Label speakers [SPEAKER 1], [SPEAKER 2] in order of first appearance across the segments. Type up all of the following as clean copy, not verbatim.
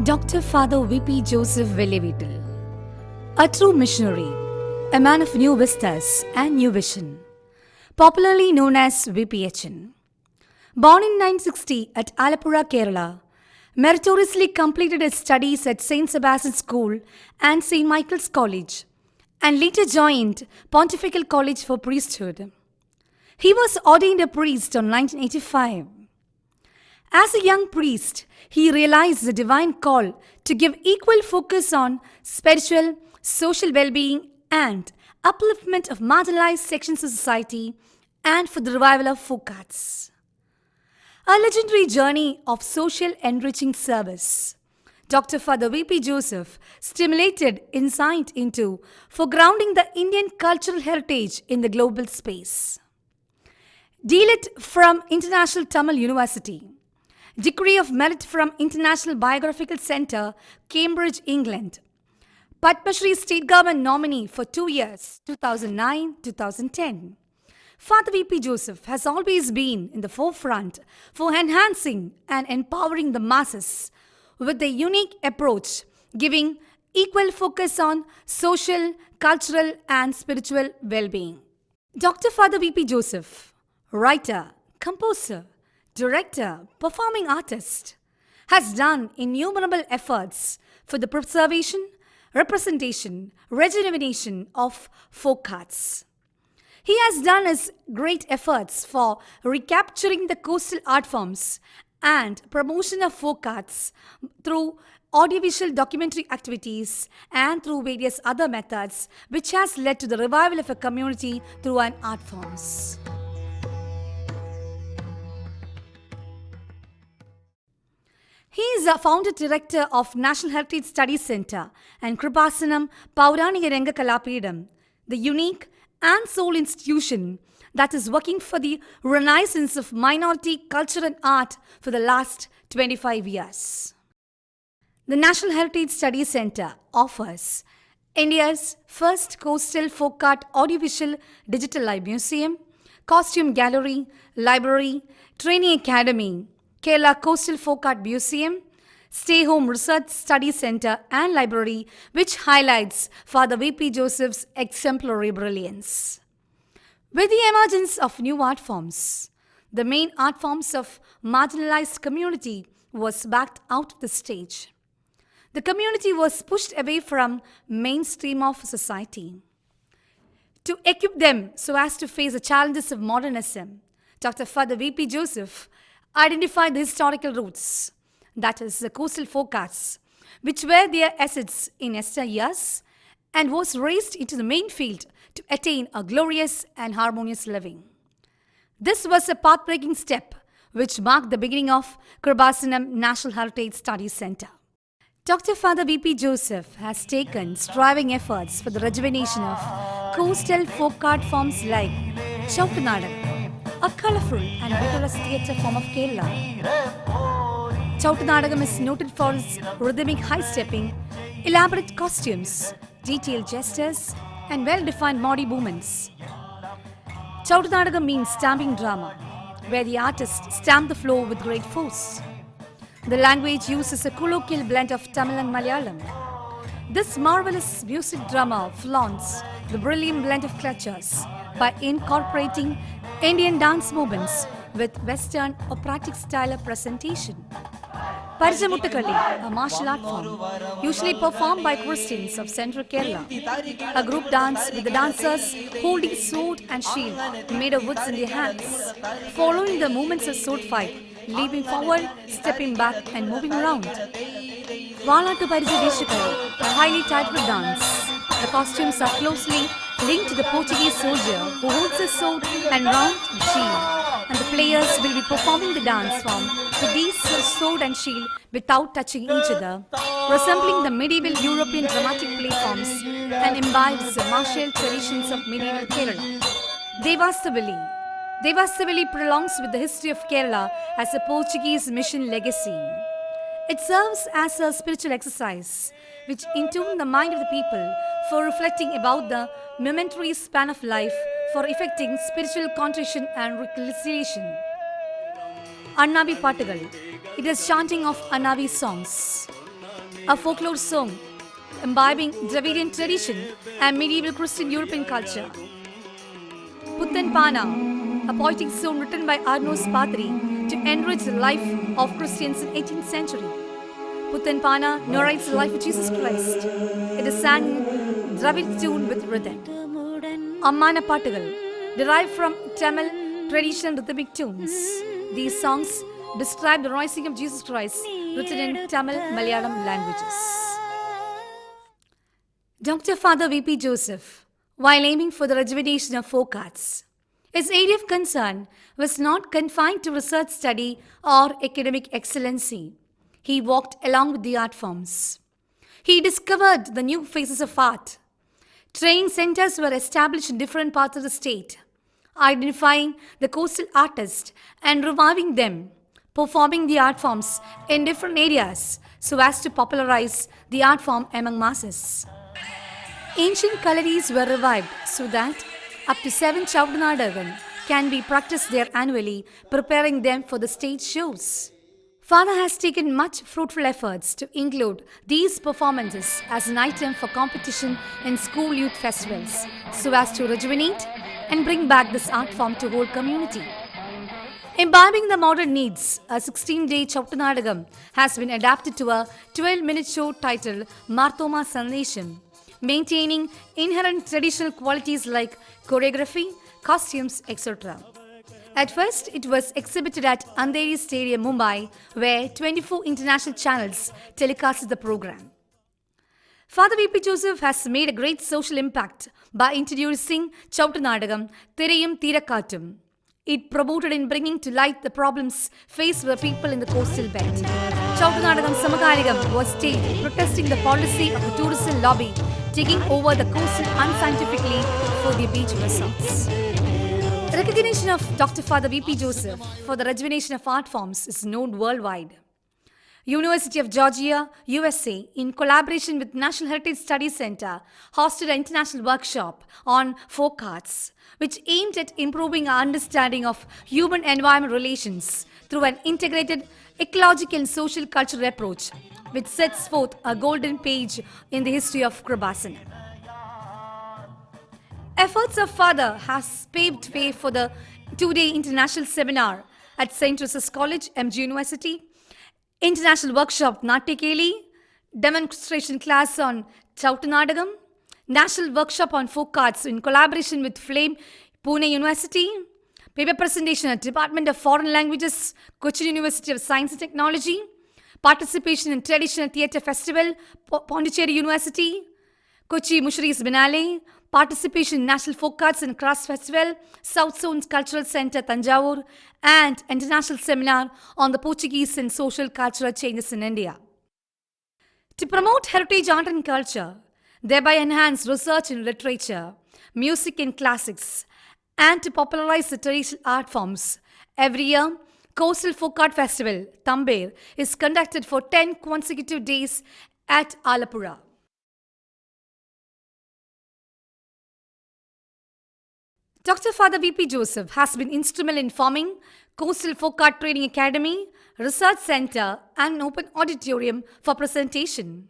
[SPEAKER 1] Dr. Father V.P. Joseph Velleveetil, a true missionary, a man of new vistas and new vision, popularly known as VPHN. Born in 1960 at Alappuzha, Kerala, meritoriously completed his studies at St. Sebastian's School and St. Michael's College, and later joined Pontifical College for Priesthood. He was ordained a priest in 1985. As a young priest, he realized the divine call to give equal focus on spiritual, social well-being and upliftment of marginalized sections of society and for the revival of folk arts. A legendary journey of social enriching service. Dr. Father V.P. Joseph stimulated insight into foregrounding the Indian cultural heritage in the global space. D.Litt from International Tamil University. Degree of Merit from International Biographical Centre, Cambridge, England. Padma Shri State Government nominee for 2 years, 2009-2010. Father V.P. Joseph has always been in the forefront for enhancing and empowering the masses with a unique approach, giving equal focus on social, cultural, and spiritual well-being. Dr. Father V.P. Joseph, writer, composer, director, performing artist, has done innumerable efforts for the preservation, representation, rejuvenation of folk arts. He has done his great efforts for recapturing the coastal art forms and promotion of folk arts through audiovisual documentary activities and through various other methods, which has led to the revival of a community through an art forms. He is a founder director of National Heritage Studies Center and Kripasanam Pauranika Ranga Kalapeedam, the unique and sole institution that is working for the renaissance of minority culture and art for the last 25 years. The National Heritage Studies Center offers India's first coastal folk art audiovisual digital live museum, costume gallery, library, training academy, Kerala Coastal Folk Art Museum, Stay Home Research Study Center and Library, which highlights Father V.P. Joseph's exemplary brilliance. With the emergence of new art forms, the main art forms of marginalized community was backed out of the stage. The community was pushed away from mainstream of society. To equip them so as to face the challenges of modernism, Dr. Father V.P. Joseph identified the historical roots, that is, the coastal folk arts, which were their assets in yesteryears, and was raised into the main field to attain a glorious and harmonious living. This was a path-breaking step which marked the beginning of Kripasanam National Heritage Studies Center. Dr. Father V.P. Joseph has taken striving efforts for the rejuvenation of coastal folk art forms like Chautanadagam, a colourful and vigorous theatre form of Kerala. Chautanadagam is noted for its rhythmic high-stepping, elaborate costumes, detailed gestures, and well-defined body movements. Chautanadagam means stamping drama, where the artists stamp the floor with great force. The language uses a colloquial blend of Tamil and Malayalam. This marvelous music drama flaunts the brilliant blend of cultures by incorporating Indian dance movements with Western operatic style of presentation. Parijamuttakali, a martial art form, usually performed by Christians of Central Kerala. A group dance with the dancers holding sword and shield made of woods in their hands, following the movements of sword fight, leaping forward, stepping back and moving around. Valattu Parijadeshakali, a highly tightrope dance. The costumes are closely linked to the Portuguese soldier who holds a sword and round shield, and the players will be performing the dance form with these sword and shield without touching each other, resembling the medieval European dramatic play forms and imbibes the martial traditions of medieval Kerala. Devasavali. Devasavali prolongs with the history of Kerala as a Portuguese mission legacy. It serves as a spiritual exercise which intune the mind of the people for reflecting about the momentary span of life, for effecting spiritual contrition and reconciliation. Annavi Pattugal. It is chanting of Annavi songs. a folklore song imbibing Dravidian tradition and medieval Christian European culture. Puttan Pana, a poetic song written by Arnos Patri to enrich the life of Christians in 18th century. Puttan Pana narrates the life of Jesus Christ. It is sang in Dravid tune with rhythm. Ammana Pattugal, derived from Tamil traditional rhythmic tunes. These songs describe the rising of Jesus Christ, written in Tamil Malayalam languages. Dr. Father V.P. Joseph, while aiming for the rejuvenation of folk arts, his area of concern was not confined to research study or academic excellency. He walked along with the art forms. He discovered the new phases of art. Training centers were established in different parts of the state, identifying the coastal artists and reviving them, performing the art forms in different areas so as to popularize the art form among masses. Ancient Kalaris were revived so that up to 7 Chautanadagam can be practiced there annually, preparing them for the stage shows. Father has taken much fruitful efforts to include these performances as an item for competition in school youth festivals so as to rejuvenate and bring back this art form to whole community. Imbibing the modern needs, a 16-day Chautanadagam has been adapted to a 12-minute show titled Marthoma Sandesham, maintaining inherent traditional qualities like choreography, costumes, etc. At first, it was exhibited at Andheri Stadium, Mumbai, where 24 international channels telecasted the program. Father V.P. Joseph has made a great social impact by introducing Chautanadagam Thirayum Theerakattum. It promoted in bringing to light the problems faced by the people in the coastal belt. Chautanadagam Samakarigam was staged protesting the policy of the tourism lobby taking over the coastal unscientifically for the beach resorts. Recognition of Dr. Father V.P. Joseph for the rejuvenation of art forms is known worldwide. University of Georgia, USA, in collaboration with National Heritage Studies Center, hosted an international workshop on folk arts, which aimed at improving our understanding of human-environment relations through an integrated ecological and social cultural approach, which sets forth a golden page in the history of Kribasana. Efforts of Father has paved way for the 2-day international seminar at St. Joseph's College, MG University, international workshop Natyakeli, demonstration class on Chautanadagam, national workshop on folk arts in collaboration with Flame, Pune University, paper presentation at Department of Foreign Languages, Cochin University of Science and Technology, participation in Traditional Theatre Festival, Pondicherry University, Kochi Mushri's Binale, participation in National Folk Arts and Crafts Festival, South Zone Cultural Center, Tanjavur, and international seminar on the Portuguese and social cultural changes in India. To promote heritage art and culture, thereby enhance research in literature, music and classics, and to popularize the traditional art forms, every year, Coastal Folk Art Festival, Tamber, is conducted for 10 consecutive days at Alapura. Dr. Father V.P. Joseph has been instrumental in forming Coastal Folk Art Training Academy, Research Center, and an open auditorium for presentation.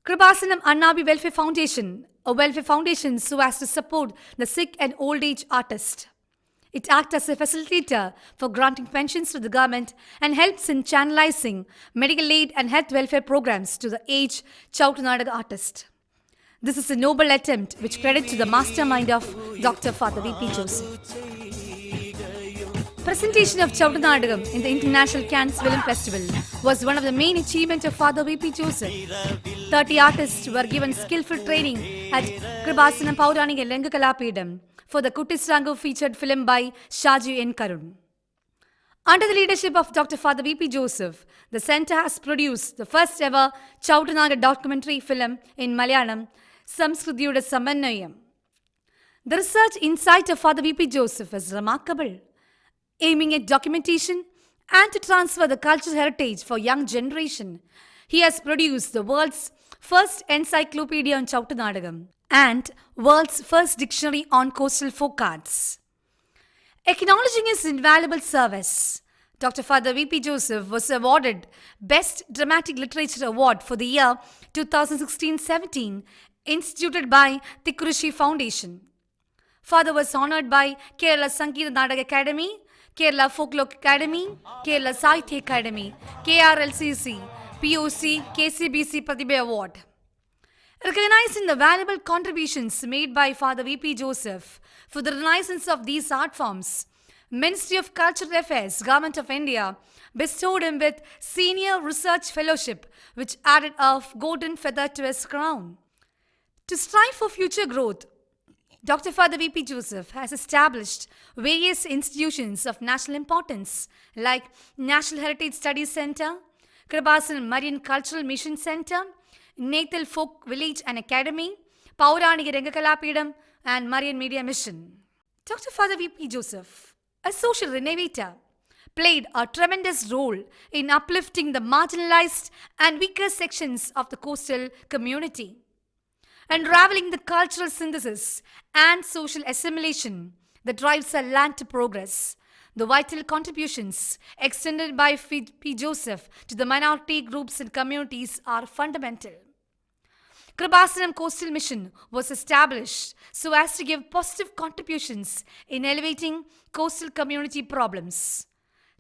[SPEAKER 1] Kribasanam Annabi Welfare Foundation, a welfare foundation so as to support the sick and old age artists. It acts as a facilitator for granting pensions to the government and helps in channelizing medical aid and health welfare programs to the aged Chautanadaga artist. This is a noble attempt which credit to the mastermind of Dr. Father V.P. Joseph. Presentation of Chautanadagam in the International Cannes Film Festival was one of the main achievements of Father V.P. Joseph. 30 artists were given skillful training at Kribasanam Pauranika Lengakalapidam for the Kuttisrangu featured film by Shaju N. Karun. Under the leadership of Dr. Father V.P. Joseph, the centre has produced the first ever Chautanaga documentary film in Malayalam, Samskruthiyude Samannayam. The research insight of Father V.P. Joseph is remarkable, aiming at documentation and to transfer the cultural heritage for young generation. He has produced the world's first encyclopedia on Chautanadagam and world's first dictionary on coastal folk arts. Acknowledging his invaluable service, Dr. Father V.P. Joseph was awarded Best Dramatic Literature Award for the year 2016-17, instituted by Tikkurushi Foundation. Father was honored by Kerala Sangeeta Nadak Academy, Kerala Folklore Academy, Kerala Sahitya Academy, KRLCC, POC, KCBC Pratibha Award. Recognizing the valuable contributions made by Father V.P. Joseph for the renaissance of these art forms, Ministry of Cultural Affairs, Government of India, bestowed him with Senior Research Fellowship, which added a golden feather to his crown. To strive for future growth, Dr. Father V.P. Joseph has established various institutions of national importance like National Heritage Studies Center, Kripasalam Marine Cultural Mission Center, Nathal Folk Village and Academy, Pauranika Rengakalapidam, and Marian Media Mission. Dr. Father V.P. Joseph, a social innovator, played a tremendous role in uplifting the marginalized and weaker sections of the coastal community, unraveling the cultural synthesis and social assimilation that drives our land to progress. The vital contributions extended by P. Joseph to the minority groups and communities are fundamental. Kripasalam Coastal Mission was established so as to give positive contributions in elevating coastal community problems.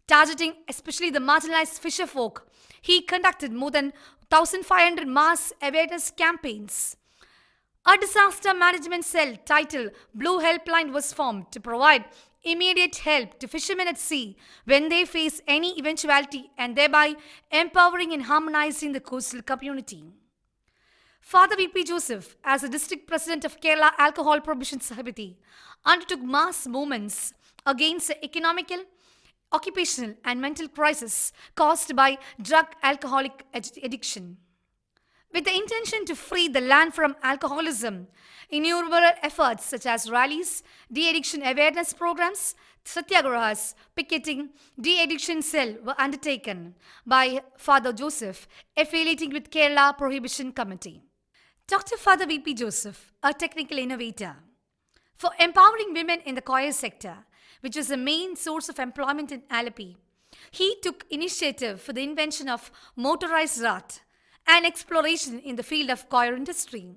[SPEAKER 1] Targeting especially the marginalized fisher folk, he conducted more than 1,500 mass awareness campaigns. A disaster management cell titled Blue Helpline was formed to provide immediate help to fishermen at sea when they face any eventuality and thereby empowering and harmonizing the coastal community. Father V.P. Joseph, as the district president of Kerala Alcohol Prohibition Society, undertook mass movements against the economical, occupational and mental crisis caused by drug alcoholic addiction. With the intention to free the land from alcoholism, innumerable efforts such as rallies, de-addiction awareness programs, satyagrahas, picketing, de-addiction cell were undertaken by Father Joseph, affiliating with Kerala Prohibition Committee. Dr. Father V.P. Joseph, a technical innovator, for empowering women in the choir sector, which was the main source of employment in Alleppey, he took initiative for the invention of motorized raft and exploration in the field of choir industry.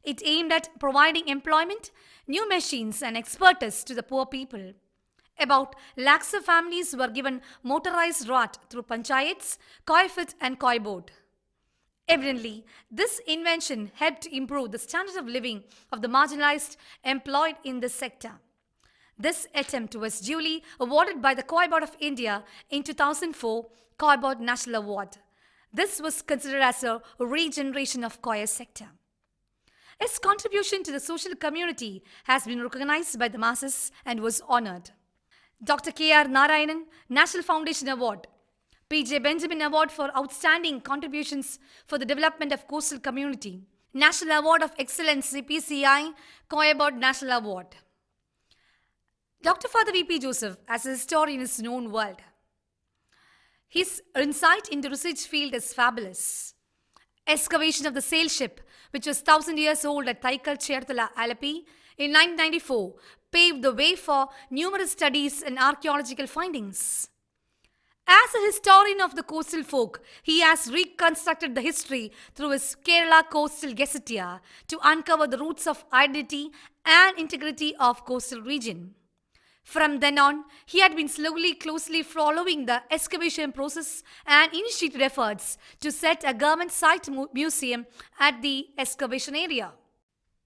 [SPEAKER 1] It aimed at providing employment, new machines and expertise to the poor people. About lakhs of families were given motorized raft through panchayats, koi fit and koi board. Evidently, this invention helped improve the standard of living of the marginalized employed in this sector. This attempt was duly awarded by the Koi Board of India in 2004 Koi Board National Award. This was considered as a regeneration of choir sector. His contribution to the social community has been recognized by the masses and was honored. Dr. K.R. Narayanan, National Foundation Award, P.J. Benjamin Award for Outstanding Contributions for the Development of Coastal Community, National Award of Excellence CPCI, Choir Board National Award. Dr. Father V.P. Joseph, as a historian, is known world. His insight into research field is fabulous. Excavation of the sail ship, which was 1,000 years old at Thaikal Cherthala, Alleppey, in 1994, paved the way for numerous studies and archaeological findings. As a historian of the coastal folk, he has reconstructed the history through his Kerala Coastal Gazetteer to uncover the roots of identity and integrity of coastal region. From then on, he had been closely following the excavation process and initiated efforts to set a government site museum at the excavation area.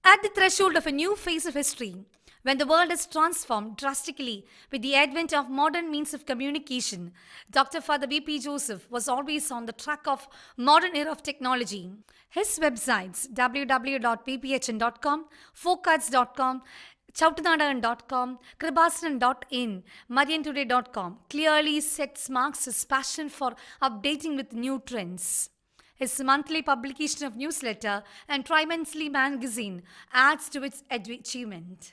[SPEAKER 1] At the threshold of a new phase of history, when the world is transformed drastically with the advent of modern means of communication, Dr. Father V.P. Joseph was always on the track of modern era of technology. His websites www.pphm.com, folkarts.com, chautanadagan.com, kripasalam.in, mariantoday.com clearly marks his passion for updating with new trends. His monthly publication of newsletter and tri-monthly magazine adds to its achievement.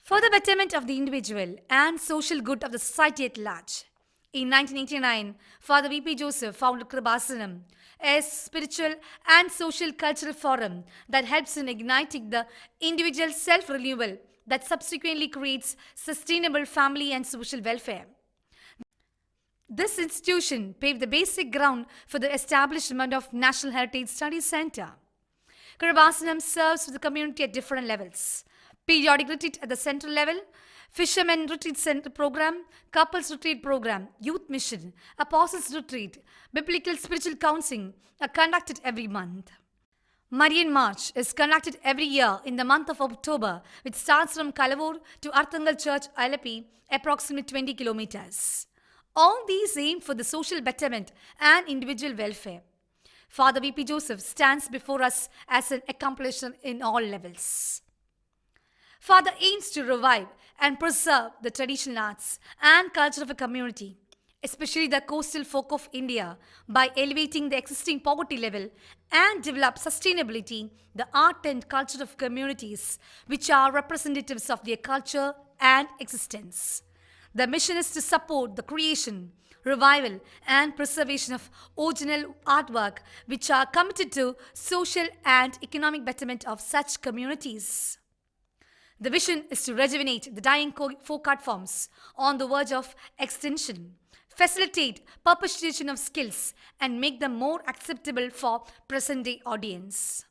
[SPEAKER 1] For the betterment of the individual and social good of the society at large, in 1989, Father V.P. Joseph founded Kripasalam, a spiritual and social cultural forum that helps in igniting the individual self-renewal that subsequently creates sustainable family and social welfare. This institution paved the basic ground for the establishment of National Heritage Studies Center. Krupasanam serves the community at different levels. Periodic retreat at the central level, Fishermen Retreat Center Program, Couples Retreat Program, Youth Mission, Apostles Retreat, Biblical Spiritual Counseling are conducted every month. Marian March is conducted every year in the month of October, which starts from Kalavur to Arthangal Church, Alapi, approximately 20 kilometers. All these aim for the social betterment and individual welfare. Father V.P. Joseph stands before us as an accomplisher in all levels. Father aims to revive and preserve the traditional arts and culture of a community, especially the coastal folk of India, by elevating the existing poverty level and develop sustainability, the art and culture of communities which are representatives of their culture and existence. The mission is to support the creation, revival, and preservation of original artwork which are committed to social and economic betterment of such communities. The vision is to rejuvenate the dying folk art forms on the verge of extinction, facilitate perpetuation of skills, and make them more acceptable for present-day audience.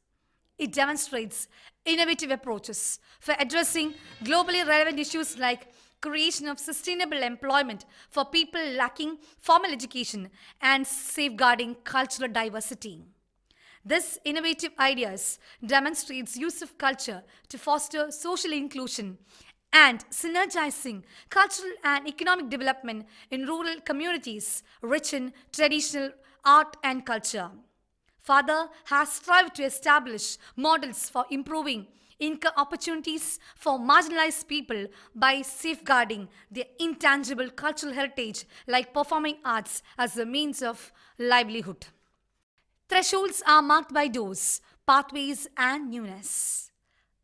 [SPEAKER 1] It demonstrates innovative approaches for addressing globally relevant issues like creation of sustainable employment for people lacking formal education and safeguarding cultural diversity. This innovative ideas demonstrates use of culture to foster social inclusion and synergizing cultural and economic development in rural communities rich in traditional art and culture. Father has strived to establish models for improving income opportunities for marginalized people by safeguarding their intangible cultural heritage like performing arts as a means of livelihood. Thresholds are marked by doors, pathways, and newness.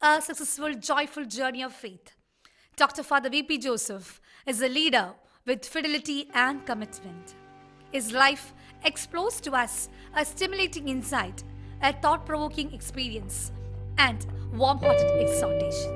[SPEAKER 1] A successful, joyful journey of faith. Dr. Father V.P. Joseph is a leader with fidelity and commitment. His life explores to us a stimulating insight, a thought-provoking experience, and warm-hearted exhortation.